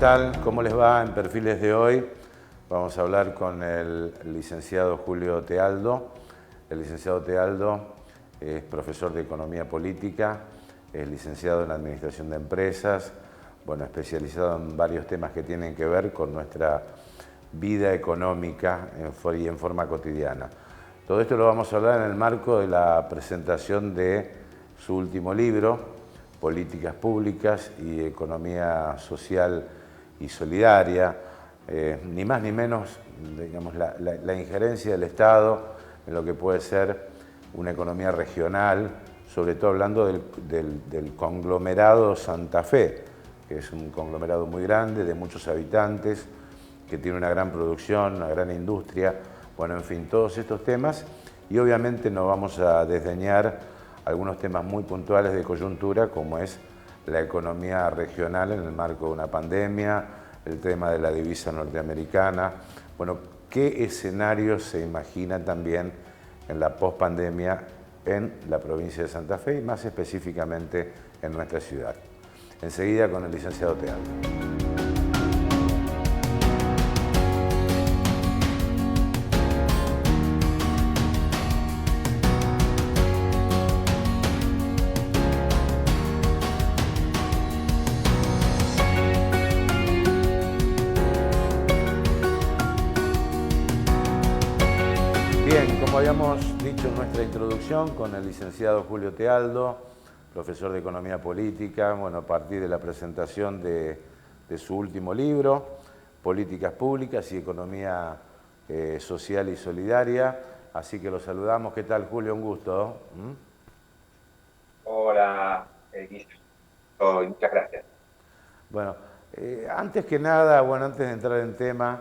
tal? ¿Cómo les va? En Perfiles de hoy vamos a hablar con el licenciado Julio Tealdo. El licenciado Tealdo es profesor de Economía Política, es licenciado en Administración de Empresas, bueno, especializado en varios temas que tienen que ver con nuestra vida económica y en forma cotidiana. Todo esto lo vamos a hablar en el marco de la presentación de su último libro, Políticas Públicas y Economía Social y Solidaria, ni más ni menos, digamos, la injerencia del Estado en lo que puede ser una economía regional, sobre todo hablando del conglomerado Santa Fe, que es un conglomerado muy grande, de muchos habitantes, que tiene una gran producción, una gran industria, bueno, en fin, todos estos temas, y obviamente no vamos a desdeñar algunos temas muy puntuales de coyuntura, como es la economía regional en el marco de una pandemia, el tema de la divisa norteamericana. Bueno, ¿qué escenario se imagina también en la pospandemia en la provincia de Santa Fe y más específicamente en nuestra ciudad? Enseguida con el licenciado Tealdo. Bien, como habíamos dicho en nuestra introducción, con el licenciado Julio Tealdo, profesor de Economía Política, bueno, a partir de la presentación de su último libro, Políticas Públicas y Economía Social y Solidaria, así que lo saludamos. ¿Qué tal, Julio? Un gusto. Hola, Guillermo, muchas gracias. Bueno, antes que nada, bueno, antes de entrar en tema,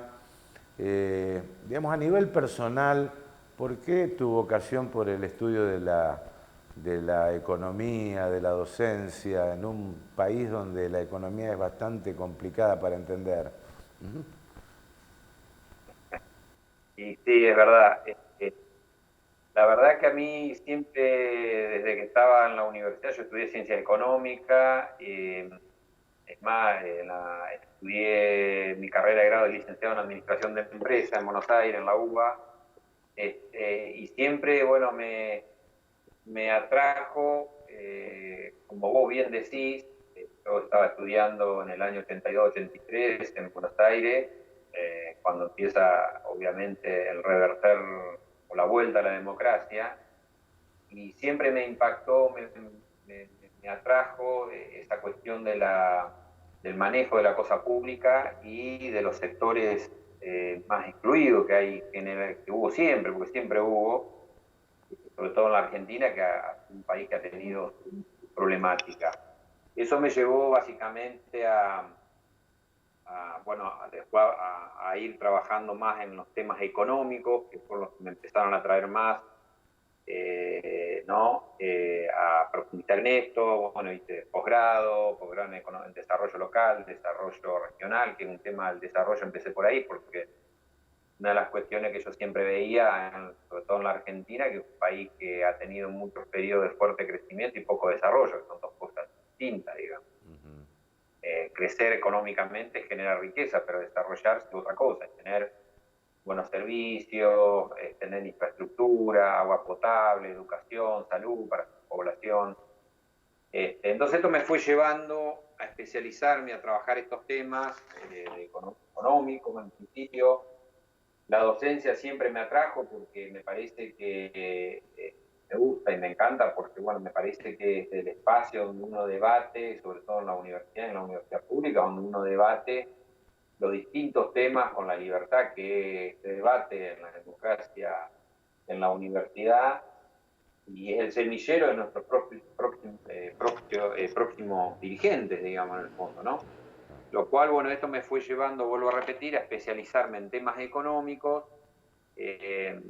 digamos, a nivel personal, ¿por qué tu vocación por el estudio de la economía, de la docencia, en un país donde la economía es bastante complicada para entender? Y sí, es verdad. La verdad que a mí siempre, desde que estaba en la universidad, yo estudié ciencia económica, es más, estudié mi carrera de grado de licenciado en Administración de Empresa en Buenos Aires, en la UBA, y siempre, bueno, me atrajo, como vos bien decís, yo estaba estudiando en el año 82-83 en Buenos Aires, cuando empieza obviamente el reverter o la vuelta a la democracia, y siempre me impactó, me atrajo esa cuestión del manejo de la cosa pública y de los sectores más excluidos que hay, que hubo siempre, porque siempre hubo, sobre todo en la Argentina, que es un país que ha tenido problemática. Eso me llevó básicamente bueno, a ir trabajando más en los temas económicos, que fueron los que me empezaron a traer más, ¿no? A profundizar en esto, bueno, hice posgrado en desarrollo local, desarrollo regional, que es un tema del desarrollo, empecé por ahí, porque una de las cuestiones que yo siempre veía, sobre todo en la Argentina, que es un país que ha tenido muchos periodos de fuerte crecimiento y poco desarrollo, que son dos cosas distintas, digamos. Crecer económicamente genera riqueza, pero desarrollarse es otra cosa, es tener buenos servicios, tener infraestructura, agua potable, educación, salud para su población. Entonces esto me fue llevando a especializarme, a trabajar estos temas económicos en principio. La docencia siempre me atrajo porque me parece que me gusta y me encanta porque, bueno, me parece que es el espacio donde uno debate, sobre todo en la universidad pública, donde uno debate los distintos temas con la libertad que se debate en la democracia en la universidad, y es el semillero de nuestros próximos dirigentes, digamos, en el fondo, ¿no? Lo cual, bueno, esto me fue llevando, vuelvo a repetir, a especializarme en temas económicos, eh,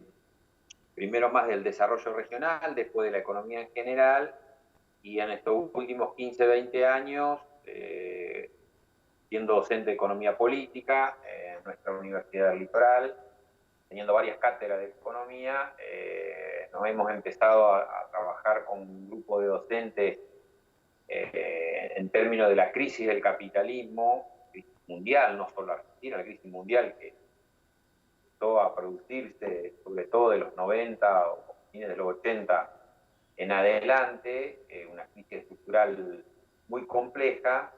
primero más del desarrollo regional, después de la economía en general, y en estos últimos 15, 20 años, siendo docente de economía política en nuestra Universidad del Litoral, teniendo varias cátedras de economía, nos hemos empezado a trabajar con un grupo de docentes en términos de la crisis del capitalismo, mundial, no solo Argentina, la crisis mundial que empezó a producirse sobre todo de los 90 o fines de los 80 en adelante, una crisis estructural muy compleja.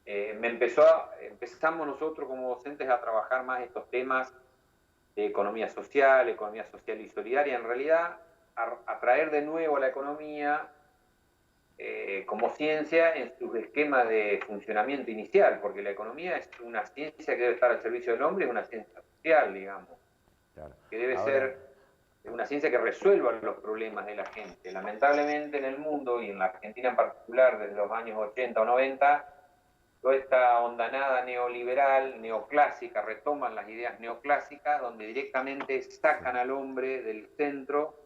Empezamos nosotros como docentes a trabajar más estos temas de economía social y solidaria, en realidad a traer de nuevo la economía como ciencia en sus esquemas de funcionamiento inicial, porque la economía es una ciencia que debe estar al servicio del hombre, es una ciencia social, digamos, claro, que debe ser una ciencia que resuelva los problemas de la gente. Lamentablemente en el mundo, y en la Argentina en particular, desde los años 80 o 90, toda esta ondanada neoliberal, neoclásica, retoman las ideas neoclásicas, donde directamente sacan al hombre del centro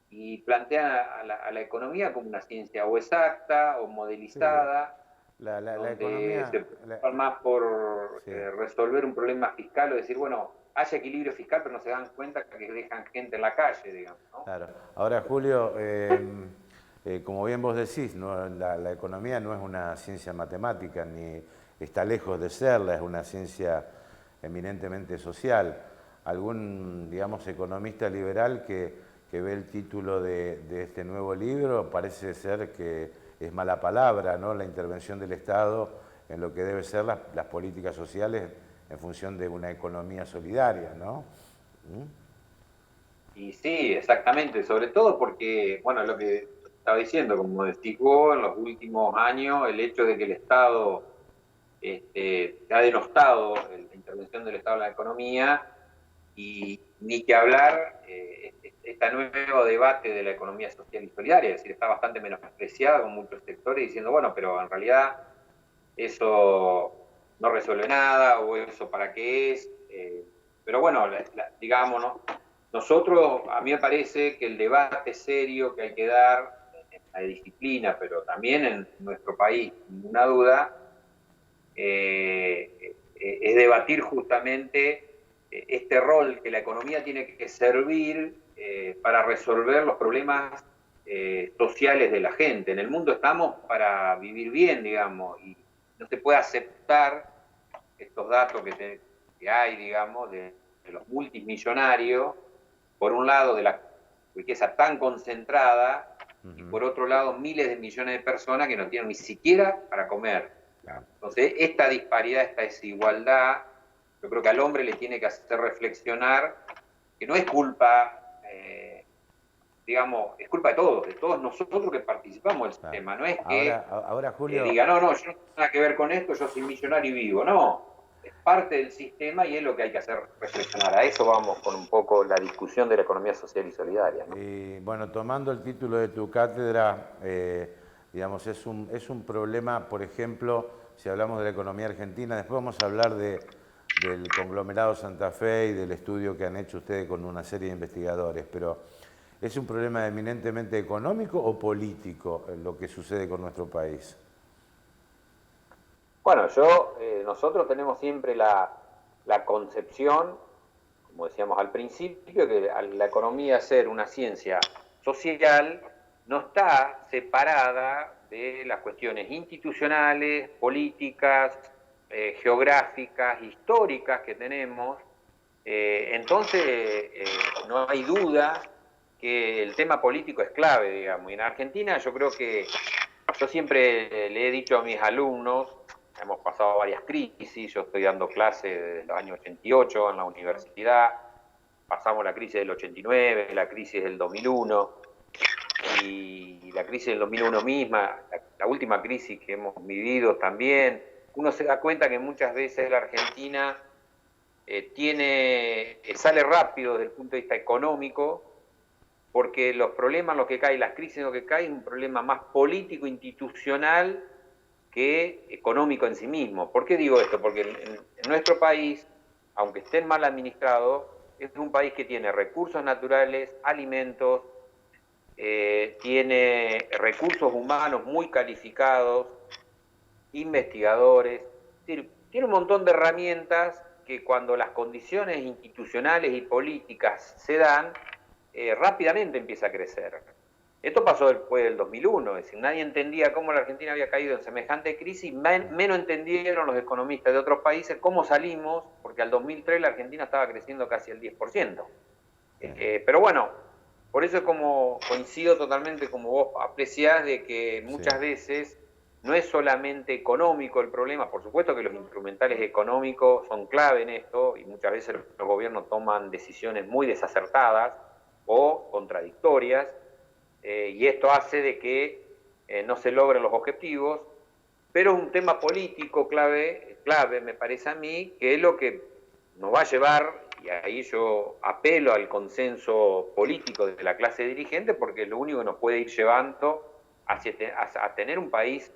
y plantean a la economía como una ciencia o exacta o modelizada, la economía se preocupan más por resolver un problema fiscal o decir, bueno, haya equilibrio fiscal, pero no se dan cuenta que dejan gente en la calle, digamos, ¿no? Claro. Ahora, Julio, como bien vos decís, ¿no? La economía no es una ciencia matemática, ni está lejos de serla, es una ciencia eminentemente social. Algún, digamos, economista liberal que ve el título de este nuevo libro, parece ser que es mala palabra, ¿no? La intervención del Estado en lo que deben ser las políticas sociales en función de una economía solidaria, ¿no? Y sí, exactamente, sobre todo porque, bueno, lo que estaba diciendo, como decís vos, en los últimos años, el hecho de que el Estado ha denostado la intervención del Estado en la economía, y ni que hablar este nuevo debate de la economía social y solidaria, es decir, está bastante menospreciada con muchos sectores diciendo, bueno, pero en realidad eso no resuelve nada, o eso para qué es, pero bueno, digamos, ¿no? Nosotros, a mí me parece que el debate serio que hay que dar en la disciplina, pero también en nuestro país, sin ninguna duda, es debatir justamente este rol que la economía tiene que servir para resolver los problemas sociales de la gente. En el mundo estamos para vivir bien, digamos, y no se puede aceptar estos datos que hay, digamos, de los multimillonarios, por un lado de la riqueza tan concentrada, y por otro lado miles de millones de personas que no tienen ni siquiera para comer. Entonces, esta disparidad, esta desigualdad, yo creo que al hombre le tiene que hacer reflexionar que no es culpa, digamos, es culpa de todos nosotros que participamos del sistema. No es que ahora, Julio, diga, no, yo no tengo nada que ver con esto, yo soy millonario y vivo. No, es parte del sistema y es lo que hay que hacer reflexionar. A eso vamos con un poco la discusión de la economía social y solidaria, ¿no? Y bueno, tomando el título de tu cátedra, digamos, es un problema, por ejemplo, si hablamos de la economía argentina, después vamos a hablar del conglomerado Santa Fe y del estudio que han hecho ustedes con una serie de investigadores, pero ¿es un problema eminentemente económico o político lo que sucede con nuestro país? Bueno, nosotros tenemos siempre la concepción, como decíamos al principio, que la economía, ser una ciencia social, no está separada de las cuestiones institucionales, políticas, geográficas, históricas que tenemos. Entonces, no hay duda que el tema político es clave, digamos. Y en Argentina yo creo que, yo siempre le he dicho a mis alumnos, hemos pasado varias crisis, yo estoy dando clases desde los años 88 en la universidad, pasamos la crisis del 89, la crisis del 2001, y la crisis del 2001 misma, la última crisis que hemos vivido también. Uno se da cuenta que muchas veces la Argentina sale rápido desde el punto de vista económico, porque los problemas en los que cae, las crisis en los que cae, es un problema más político, institucional, que económico en sí mismo. ¿Por qué digo esto? Porque en nuestro país, aunque estén mal administrados, es un país que tiene recursos naturales, alimentos, tiene recursos humanos muy calificados, investigadores, es decir, tiene un montón de herramientas que cuando las condiciones institucionales y políticas se dan, rápidamente empieza a crecer. Esto pasó después del 2001, es decir, nadie entendía cómo la Argentina había caído en semejante crisis, menos entendieron los economistas de otros países cómo salimos, porque al 2003 la Argentina estaba creciendo casi el 10%. Pero bueno, por eso es como coincido totalmente como vos apreciás de que muchas veces no es solamente económico el problema, por supuesto que los instrumentales económicos son clave en esto y muchas veces los gobiernos toman decisiones muy desacertadas o contradictorias, y esto hace de que no se logren los objetivos, pero es un tema político clave, me parece a mí, que es lo que nos va a llevar, y ahí yo apelo al consenso político de la clase dirigente, porque es lo único que nos puede ir llevando a tener un país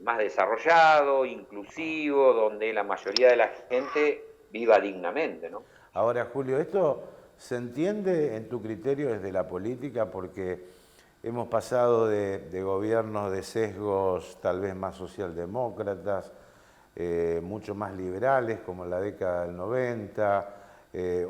más desarrollado, inclusivo, donde la mayoría de la gente viva dignamente, ¿no? Ahora, Julio, esto se entiende en tu criterio desde la política porque hemos pasado de gobiernos de sesgos tal vez más socialdemócratas, mucho más liberales como en la década del 90,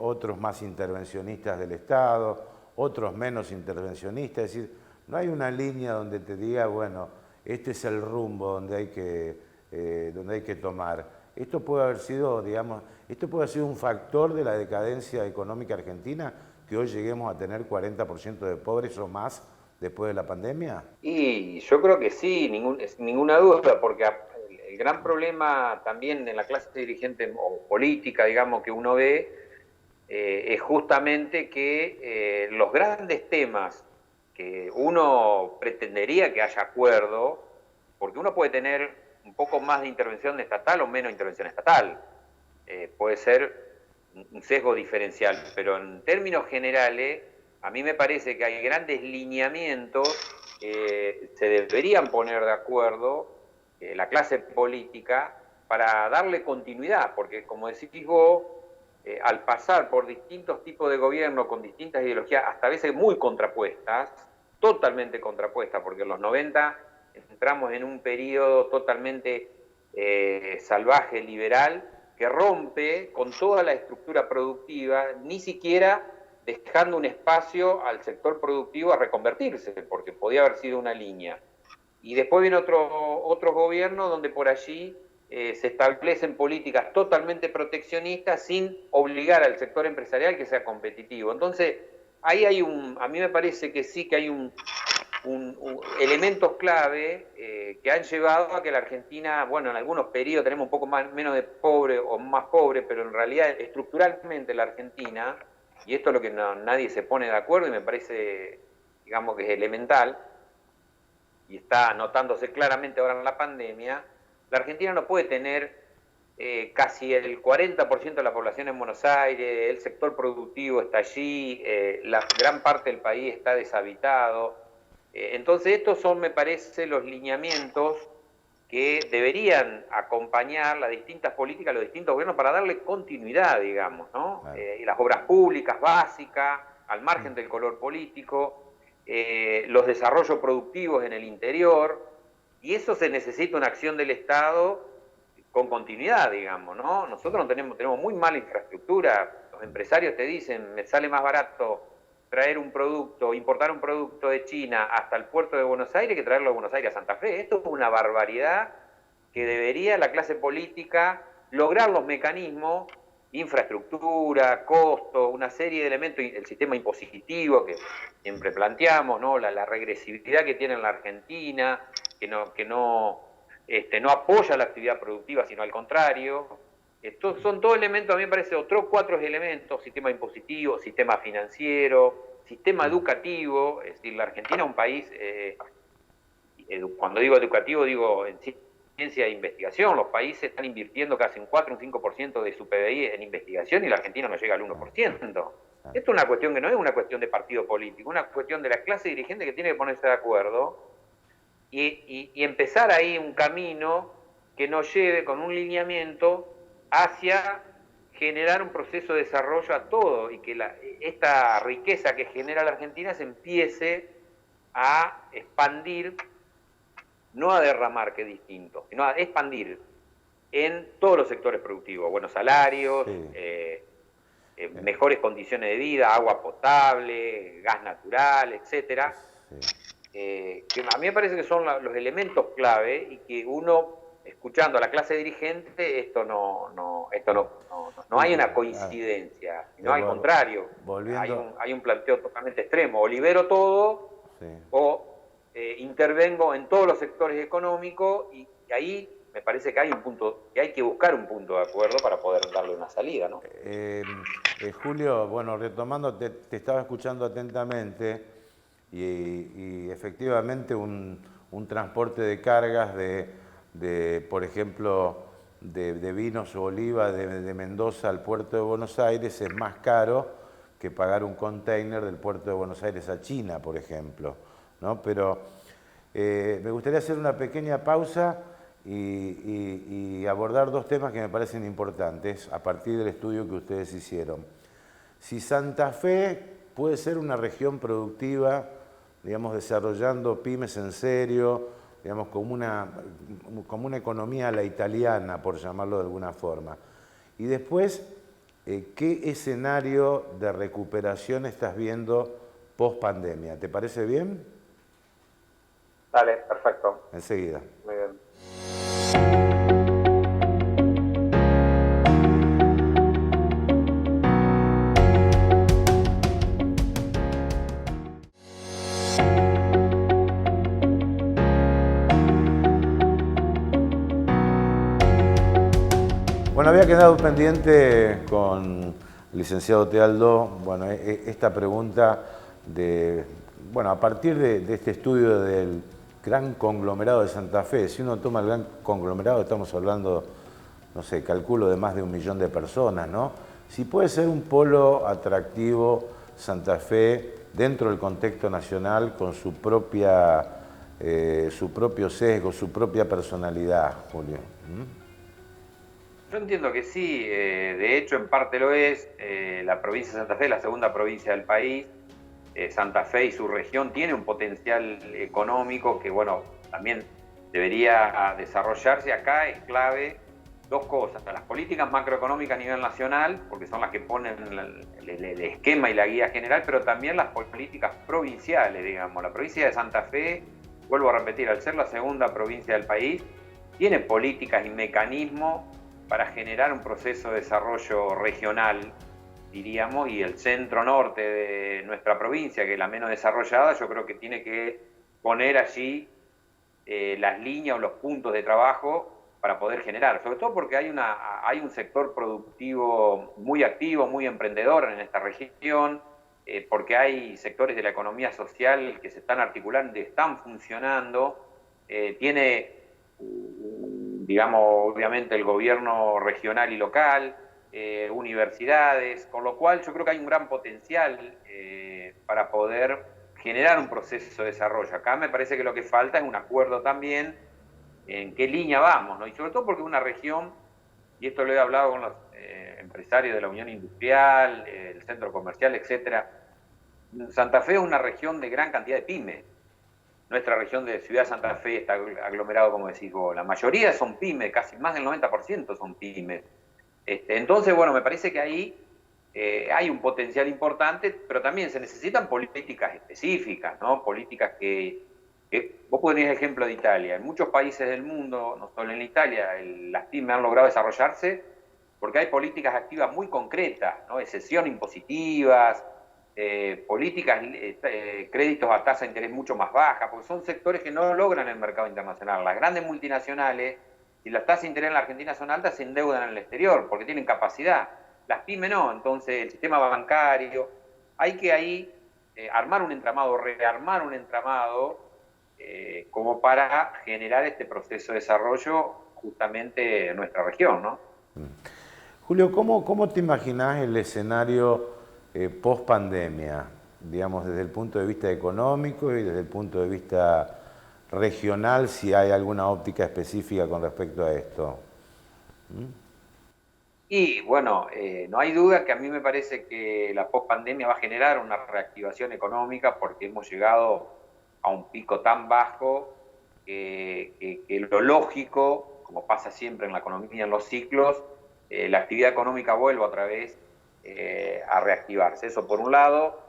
otros más intervencionistas del Estado, otros menos intervencionistas, es decir, no hay una línea donde te diga, bueno, este es el rumbo donde hay que tomar. Esto puede haber sido, digamos, esto puede haber sido un factor de la decadencia económica argentina, que hoy lleguemos a tener 40% de pobres o más después de la pandemia. Y yo creo que sí, ninguna duda, porque el gran problema también en la clase dirigente o política, digamos, que uno ve, es justamente que los grandes temas que uno pretendería que haya acuerdo, porque uno puede tener un poco más de intervención estatal o menos intervención estatal, puede ser un sesgo diferencial, pero en términos generales, a mí me parece que hay grandes lineamientos que se deberían poner de acuerdo la clase política para darle continuidad, porque como decís vos, al pasar por distintos tipos de gobierno con distintas ideologías, hasta a veces muy contrapuestas, totalmente contrapuestas, porque en los 90 entramos en un periodo totalmente salvaje, liberal, que rompe con toda la estructura productiva, ni siquiera dejando un espacio al sector productivo a reconvertirse, porque podía haber sido una línea. Y después viene otro gobierno donde por allí se establecen políticas totalmente proteccionistas sin obligar al sector empresarial que sea competitivo. Entonces, ahí hay a mí me parece que sí que hay elementos clave que han llevado a que la Argentina, bueno, en algunos periodos tenemos un poco menos de pobre o más pobre, pero en realidad estructuralmente la Argentina, y esto es lo que nadie se pone de acuerdo y me parece, digamos que es elemental, y está notándose claramente ahora en la pandemia, la Argentina no puede tener casi el 40% de la población en Buenos Aires, el sector productivo está allí, la gran parte del país está deshabitado. Entonces estos son, me parece, los lineamientos que deberían acompañar las distintas políticas, los distintos gobiernos para darle continuidad, digamos, ¿no? Claro. Las obras públicas básicas, al margen del color político, los desarrollos productivos en el interior, y eso se necesita una acción del Estado con continuidad, digamos, ¿no? Nosotros no tenemos muy mala infraestructura, los empresarios te dicen, me sale más barato traer un producto, importar un producto de China hasta el puerto de Buenos Aires que traerlo de Buenos Aires a Santa Fe. Esto es una barbaridad que debería la clase política lograr los mecanismos, infraestructura, costo, una serie de elementos, el sistema impositivo que siempre planteamos, ¿no? La regresividad que tiene en la Argentina, que no apoya la actividad productiva, sino al contrario. Estos son todos elementos, a mí me parece, otros 4 elementos: sistema impositivo, sistema financiero, sistema educativo. Es decir, la Argentina es un país, cuando digo educativo, digo en ciencia e investigación. Los países están invirtiendo casi un 4 o un 5% de su PBI en investigación y la Argentina no llega al 1%. Esto es una cuestión que no es una cuestión de partido político, una cuestión de la clase dirigente que tiene que ponerse de acuerdo y empezar ahí un camino que nos lleve con un lineamiento hacia generar un proceso de desarrollo a todo y que esta riqueza que genera la Argentina se empiece a expandir, no a derramar, que es distinto, sino a expandir en todos los sectores productivos, buenos salarios, sí. Mejores condiciones de vida, agua potable, gas natural, etcétera. Sí. que a mí me parece que son los elementos clave y que uno, escuchando a la clase dirigente, no hay una coincidencia, sino al contrario, volviendo, hay un planteo totalmente extremo, o libero todo sí. o intervengo en todos los sectores económicos y ahí me parece que hay un punto, que hay que buscar un punto de acuerdo para poder darle una salida, ¿no? Julio, bueno, retomando, te estaba escuchando atentamente y efectivamente un transporte de cargas por ejemplo, de vinos o oliva de Mendoza al puerto de Buenos Aires es más caro que pagar un container del puerto de Buenos Aires a China, por ejemplo, ¿no? Pero me gustaría hacer una pequeña pausa y abordar dos temas que me parecen importantes a partir del estudio que ustedes hicieron. Si Santa Fe puede ser una región productiva, digamos, desarrollando pymes en serio, digamos, como una economía a la italiana, por llamarlo de alguna forma. Y después, ¿qué escenario de recuperación estás viendo post pandemia? ¿Te parece bien? Dale, perfecto. Enseguida. Muy bien. Bueno, había quedado pendiente con el licenciado Tealdo, bueno, esta pregunta bueno, a partir de este estudio del gran conglomerado de Santa Fe, si uno toma el gran conglomerado, estamos hablando, no sé, calculo de más de 1 millón de personas, ¿no? Si puede ser un polo atractivo Santa Fe dentro del contexto nacional con su propio sesgo, su propia personalidad, Julio. Yo entiendo que sí, de hecho en parte lo es. La provincia de Santa Fe, la segunda provincia del país, Santa Fe y su región tiene un potencial económico que, bueno, también debería desarrollarse. Acá es clave dos cosas: las políticas macroeconómicas a nivel nacional, porque son las que ponen el esquema y la guía general, pero también las políticas provinciales, digamos. La provincia de Santa Fe, vuelvo a repetir, al ser la segunda provincia del país, tiene políticas y mecanismos para generar un proceso de desarrollo regional, diríamos, y el centro norte de nuestra provincia, que es la menos desarrollada, yo creo que tiene que poner allí las líneas o los puntos de trabajo para poder generar, sobre todo porque hay un sector productivo muy activo, muy emprendedor en esta región, porque hay sectores de la economía social que se están articulando y están funcionando, tiene digamos, obviamente el gobierno regional y local, universidades, con lo cual yo creo que hay un gran potencial para poder generar un proceso de desarrollo. Acá me parece que lo que falta es un acuerdo también en qué línea vamos, ¿no? Y sobre todo porque una región, y esto lo he hablado con los empresarios de la Unión Industrial, el Centro Comercial, etcétera, Santa Fe es una región de gran cantidad de pymes. Nuestra región de Ciudad de Santa Fe está aglomerado, como decís vos. La mayoría son pymes, casi más del 90% son pymes. Entonces, bueno, me parece que ahí hay un potencial importante, pero también se necesitan políticas específicas, ¿no? Políticas vos ponés el ejemplo de Italia. En muchos países del mundo, no solo en Italia, las pymes han logrado desarrollarse porque hay políticas activas muy concretas, ¿no? Exención impositivas, políticas, créditos a tasa de interés mucho más baja, porque son sectores que no logran el mercado internacional. Las grandes multinacionales, si las tasas de interés en la Argentina son altas, se endeudan en el exterior porque tienen capacidad. Las pymes no, entonces el sistema bancario, hay que ahí armar un entramado, rearmar un entramado como para generar este proceso de desarrollo justamente en nuestra región, ¿no? Julio, ¿cómo te imaginás el escenario post pandemia, digamos, desde el punto de vista económico y desde el punto de vista regional, si hay alguna óptica específica con respecto a esto? Y bueno, no hay duda que a mí me parece que la pospandemia va a generar una reactivación económica porque hemos llegado a un pico tan bajo que lo lógico, como pasa siempre en la economía, en los ciclos, la actividad económica vuelve otra vez a reactivarse. Eso por un lado,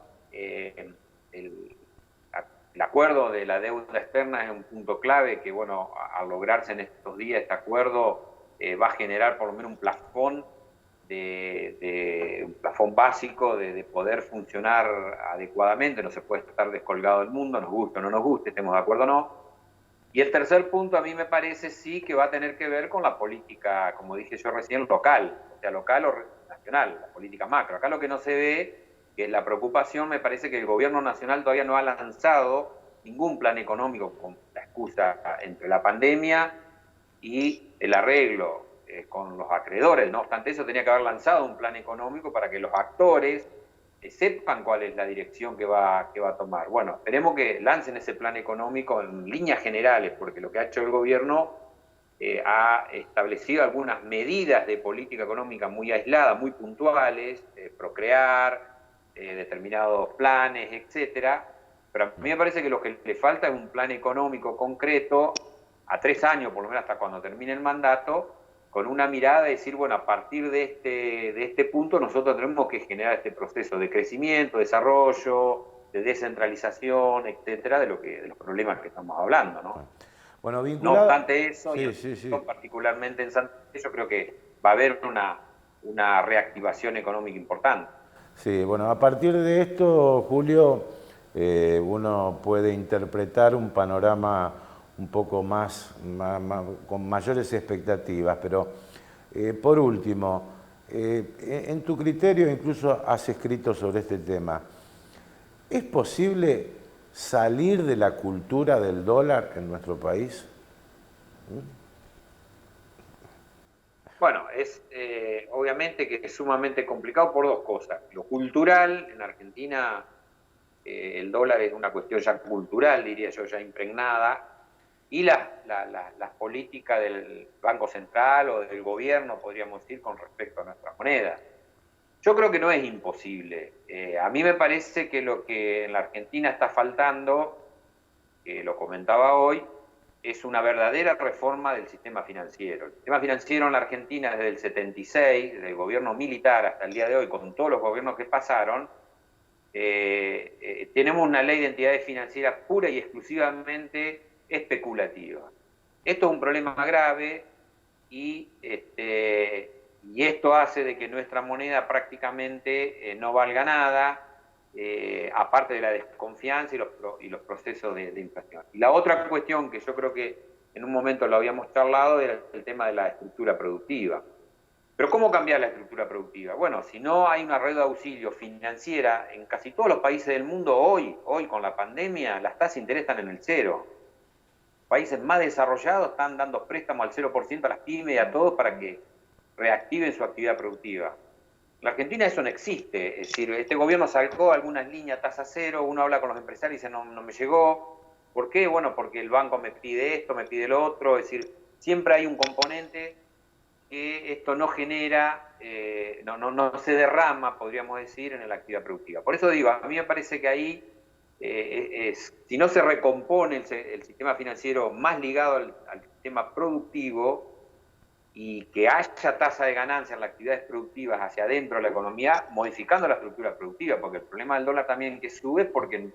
el acuerdo de la deuda externa es un punto clave que, bueno, al lograrse en estos días este acuerdo, va a generar por lo menos un plafón un plafón básico de poder funcionar adecuadamente. No se puede estar descolgado del mundo, nos guste o no nos guste, estemos de acuerdo o no. Y el tercer punto a mí me parece sí que va a tener que ver con la política, como dije yo recién, local, o sea, local o nacional, la política macro. Acá lo que no se ve, que es la preocupación, me parece que el gobierno nacional todavía no ha lanzado ningún plan económico con la excusa entre la pandemia y el arreglo con los acreedores. No obstante eso, tenía que haber lanzado un plan económico para que los actores sepan cuál es la dirección que va a tomar. Bueno, esperemos que lancen ese plan económico en líneas generales, porque lo que ha hecho el gobierno ha establecido algunas medidas de política económica muy aisladas, muy puntuales, procrear, determinados planes, etcétera. Pero a mí me parece que lo que le falta es un plan económico concreto a 3 años, por lo menos hasta cuando termine el mandato, con una mirada de decir, bueno, a partir de este punto nosotros tenemos que generar este proceso de crecimiento, desarrollo, de descentralización, etcétera, de los problemas que estamos hablando, ¿no? Bueno, No obstante eso, sí, y particularmente en Santa Fe, yo creo que va a haber una reactivación económica importante. Sí, bueno, a partir de esto, Julio, uno puede interpretar un panorama un poco con mayores expectativas, pero por último, en tu criterio incluso has escrito sobre este tema, ¿es posible salir de la cultura del dólar en nuestro país? Bueno, es obviamente que es sumamente complicado por dos cosas. Lo cultural, en Argentina el dólar es una cuestión ya cultural, diría yo, ya impregnada, y las políticas del Banco Central o del gobierno, podríamos decir, con respecto a nuestra moneda. Yo creo que no es imposible. A mí me parece que lo que en la Argentina está faltando, que lo comentaba hoy, es una verdadera reforma del sistema financiero. El sistema financiero en la Argentina desde el 76, desde el gobierno militar hasta el día de hoy, con todos los gobiernos que pasaron, tenemos una ley de entidades financieras pura y exclusivamente especulativa. Esto es un problema grave y esto hace de que nuestra moneda prácticamente no valga nada, aparte de la desconfianza y los procesos de inflación. Y la otra cuestión que yo creo que en un momento lo habíamos charlado era el tema de la estructura productiva. Pero ¿cómo cambiar la estructura productiva? Bueno, si no hay una red de auxilio financiera, en casi todos los países del mundo hoy con la pandemia, las tasas de interés están en el cero. Países más desarrollados están dando préstamos al 0% a las pymes y a todos para que reactiven su actividad productiva. En la Argentina eso no existe, es decir, este gobierno sacó algunas líneas tasa cero, uno habla con los empresarios y dice no me llegó. ¿Por qué? Bueno, porque el banco me pide esto, me pide lo otro, es decir, siempre hay un componente que esto no genera, no se derrama, podríamos decir, en la actividad productiva. Por eso digo, a mí me parece que ahí, si no se recompone el sistema financiero más ligado al sistema productivo y que haya tasa de ganancia en las actividades productivas hacia adentro de la economía, modificando la estructura productiva, porque el problema del dólar también que sube es porque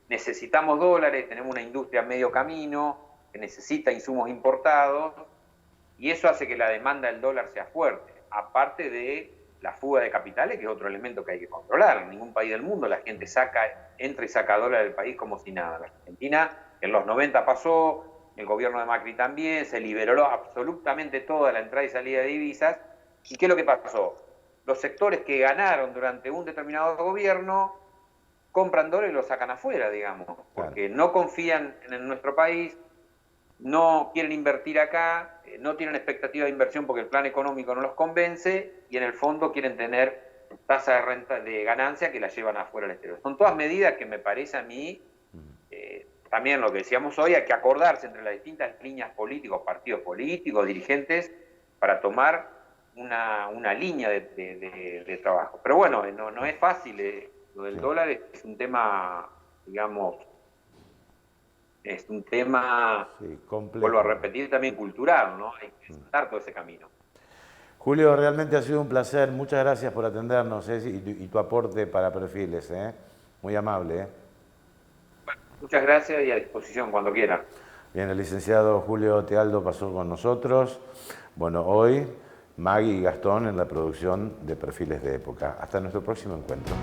necesitamos dólares, tenemos una industria a medio camino que necesita insumos importados, y eso hace que la demanda del dólar sea fuerte, aparte de la fuga de capitales, que es otro elemento que hay que controlar. En ningún país del mundo la gente entra y saca dólares del país como si nada. En Argentina en los 90 pasó, el gobierno de Macri también, se liberó absolutamente toda la entrada y salida de divisas. ¿Y qué es lo que pasó? Los sectores que ganaron durante un determinado gobierno compran dólares y lo sacan afuera, digamos, porque no confían en nuestro país, no quieren invertir acá, no tienen expectativa de inversión porque el plan económico no los convence y en el fondo quieren tener tasa de renta de ganancia que la llevan afuera al exterior. Son todas medidas que me parece a mí, también lo que decíamos hoy, hay que acordarse entre las distintas líneas políticas, partidos políticos, dirigentes, para tomar una línea de trabajo. Pero bueno, no es fácil, lo del dólar es un tema, digamos, es un tema, vuelvo a repetir, también cultural, ¿no? Hay que estar todo ese camino. Julio, realmente ha sido un placer. Muchas gracias por atendernos y tu aporte para Perfiles. Muy amable. Muchas gracias y a disposición cuando quieran. Bien, el licenciado Julio Tealdo pasó con nosotros. Bueno, hoy Maggie y Gastón en la producción de Perfiles de Época. Hasta nuestro próximo encuentro.